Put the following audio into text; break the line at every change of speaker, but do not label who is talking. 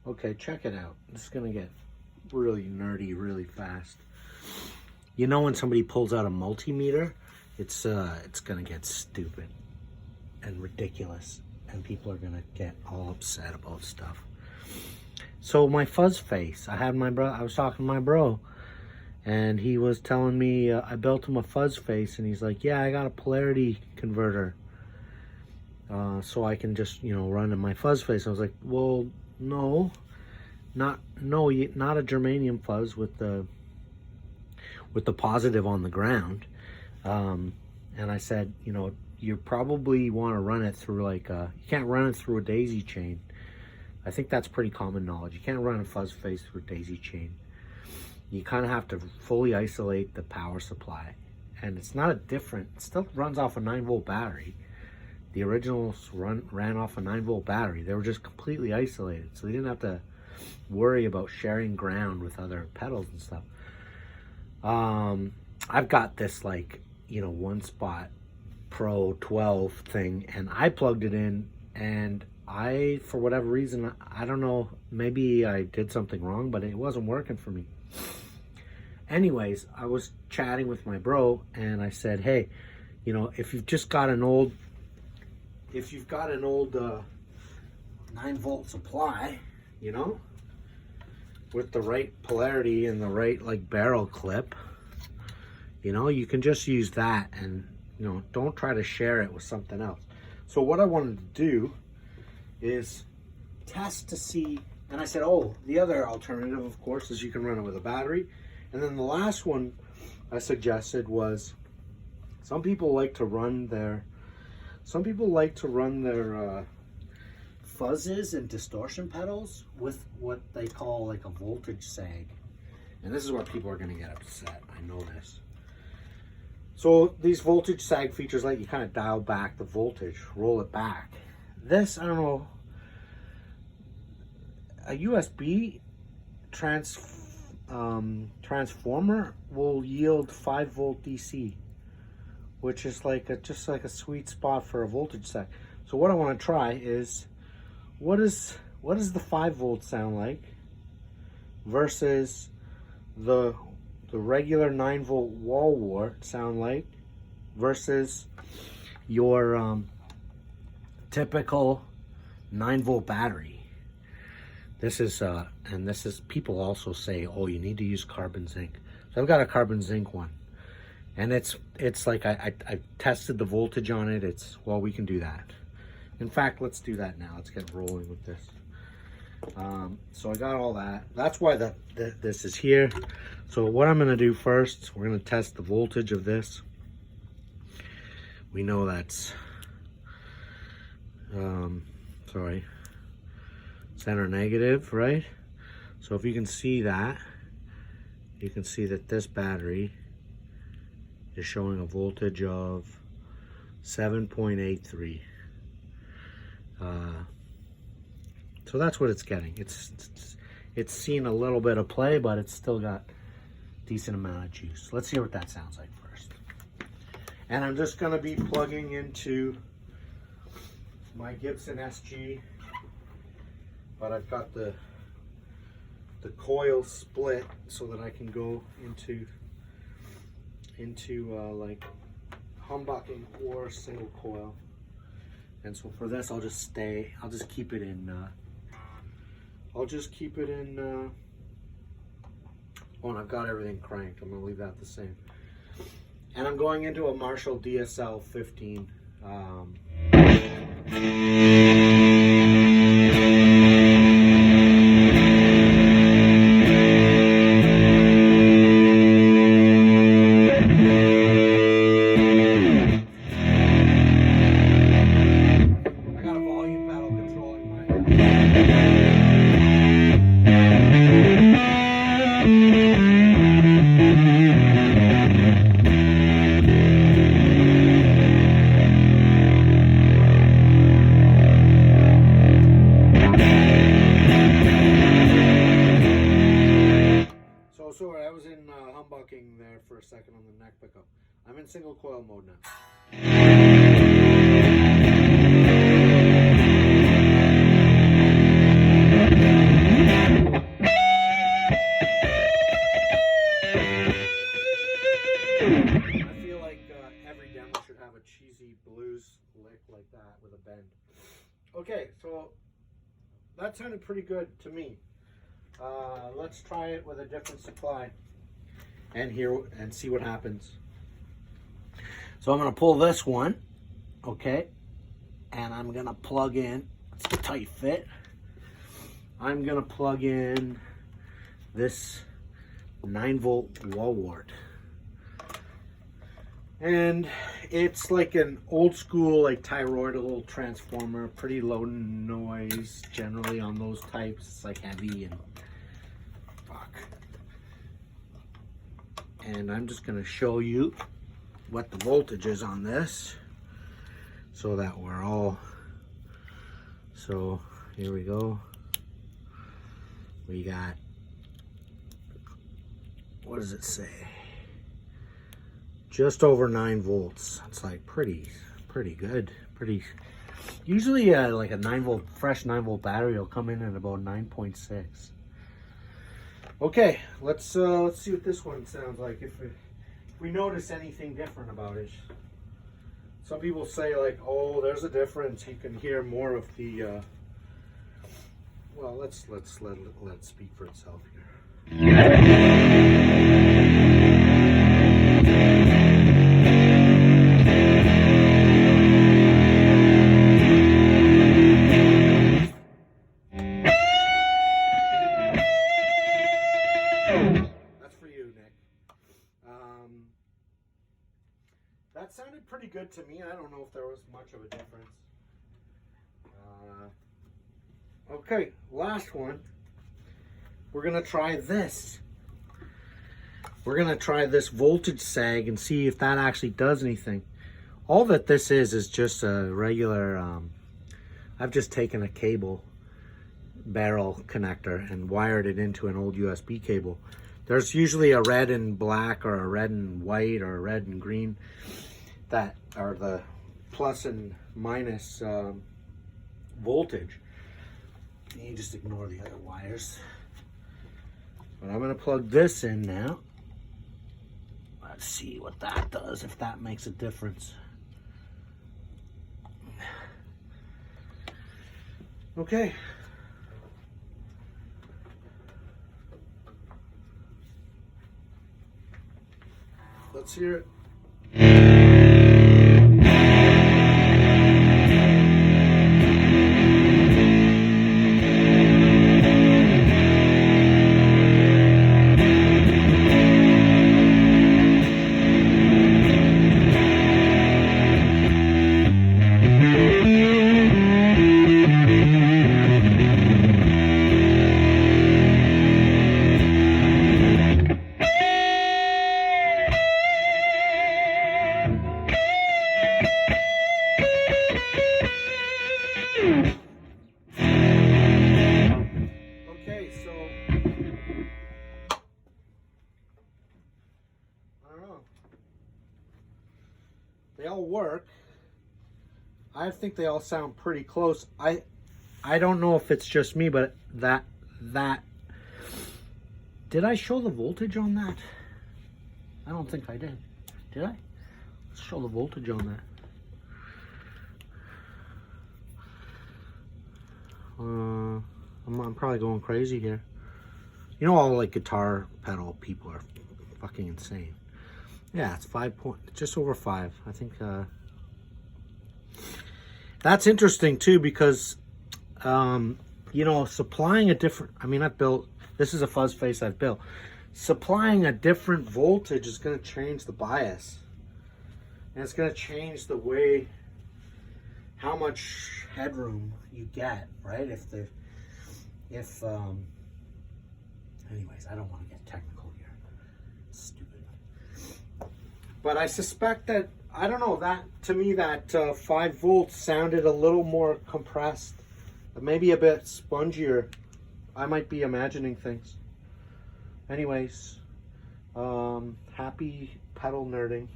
Okay, check it out. This is gonna get really nerdy really fast. You know when somebody pulls out a multimeter, it's gonna get stupid and ridiculous, and people are gonna get all upset about stuff. So my fuzz face, I was talking to my bro, and he was telling me I built him a fuzz face, and he's like, yeah, I got a polarity converter, so I can just, you know, run in my fuzz face. I was like, well, no, not a germanium fuzz with the positive on the ground. And I said, you know, you probably want to run it through like you can't run it through a daisy chain. I think that's pretty common knowledge. You can't run a fuzz face through a daisy chain. You kind of have to fully isolate the power supply, and it's not it still runs off a 9-volt battery. The originals ran off a 9-volt battery. They were just completely isolated, so they didn't have to worry about sharing ground with other pedals and stuff. I've got this, like, you know, One Spot Pro 12 thing, and I plugged it in, and for whatever reason, I don't know, maybe I did something wrong, but it wasn't working for me. Anyways, I was chatting with my bro, and I said, hey, you know, if you've got an old 9-volt supply, you know, with the right polarity and the right, like, barrel clip, you know, you can just use that, and, you know, don't try to share it with something else. So what I wanted to do is test to see, and I said, oh, the other alternative, of course, is you can run it with a battery. And then the last one I suggested was, some people like to run their fuzzes and distortion pedals with what they call like a voltage sag. And this is where people are going to get upset. I know this. So these voltage sag features let you kind of dial back the voltage, roll it back. This, I don't know, a USB transformer will yield 5-volt DC, which is like just like a sweet spot for a voltage sag. So what I want to try is, what does the 5-volt sound like versus the regular 9-volt wall-wart sound like versus your typical 9-volt battery. This is people also say, oh, you need to use carbon zinc. So I've got a carbon zinc one, and it's like I tested the voltage on it. Well, we can do that. In fact, let's do that now. Let's get rolling with this. So I got all that. That's why this is here. So what I'm going to do first, we're going to test the voltage of this. We know that's center negative, right? So if you can see that, you can see that this battery is showing a voltage of 7.83. So that's what it's getting. It's seen a little bit of play, but it's still got a decent amount of juice. Let's hear what that sounds like first. And I'm just going to be plugging into my Gibson SG, but I've got the coil split so that I can go into like humbucking or single coil. And so for this, I'll just keep it in oh, and I've got everything cranked. I'm gonna leave that the same. And I'm going into a Marshall DSL 15. Sorry, I was in humbucking there for a second on the neck pickup. I'm in single coil mode now. that sounded pretty good to me. Let's try it with a different supply and see what happens. So I'm going to pull this one, okay, and I'm going to plug in, it's a tight fit. I'm going to plug in this 9-volt wall-wart. And it's like an old school, like toroidal transformer, pretty low noise generally on those types. It's like heavy and fuck. And I'm just going to show you what the voltage is on this so that we're all, so here we go. We got, what does it say? Just over 9 volts. It's like pretty good. Usually like a 9-volt, fresh 9-volt battery will come in at about 9.6. Okay, let's see what this one sounds like. If we notice anything different about it. Some people say like, oh, there's a difference. You can hear more of the. Well, let's let it speak for itself here. That sounded pretty good to me. I don't know if there was much of a difference. Okay, last one. We're going to try this. We're going to try this voltage sag and see if that actually does anything. All that this is just a regular, I've just taken a cable barrel connector and wired it into an old USB cable. There's usually a red and black or a red and white or a red and green that are the plus and minus voltage. You just ignore the other wires. But I'm going to plug this in now. Let's see what that does, if that makes a difference. Okay. Let's hear it. Okay, so I don't know. They all work. I think they all sound pretty close. I don't know if it's just me, but that did I show the voltage on that? I don't think I did. Did I? Let's show the voltage on that. I'm probably going crazy here. You know, all like guitar pedal people are fucking insane. Yeah, it's just over 5. I think that's interesting too, because you know, supplying a different, I mean, this is a fuzz face I've built. Supplying a different voltage is going to change the bias, and it's going to change the way, how much headroom you get, right? Anyways, I don't want to get technical here. It's stupid. But I suspect that, I don't know, that to me that 5 volts sounded a little more compressed, maybe a bit spongier. I might be imagining things. Anyways, happy pedal nerding.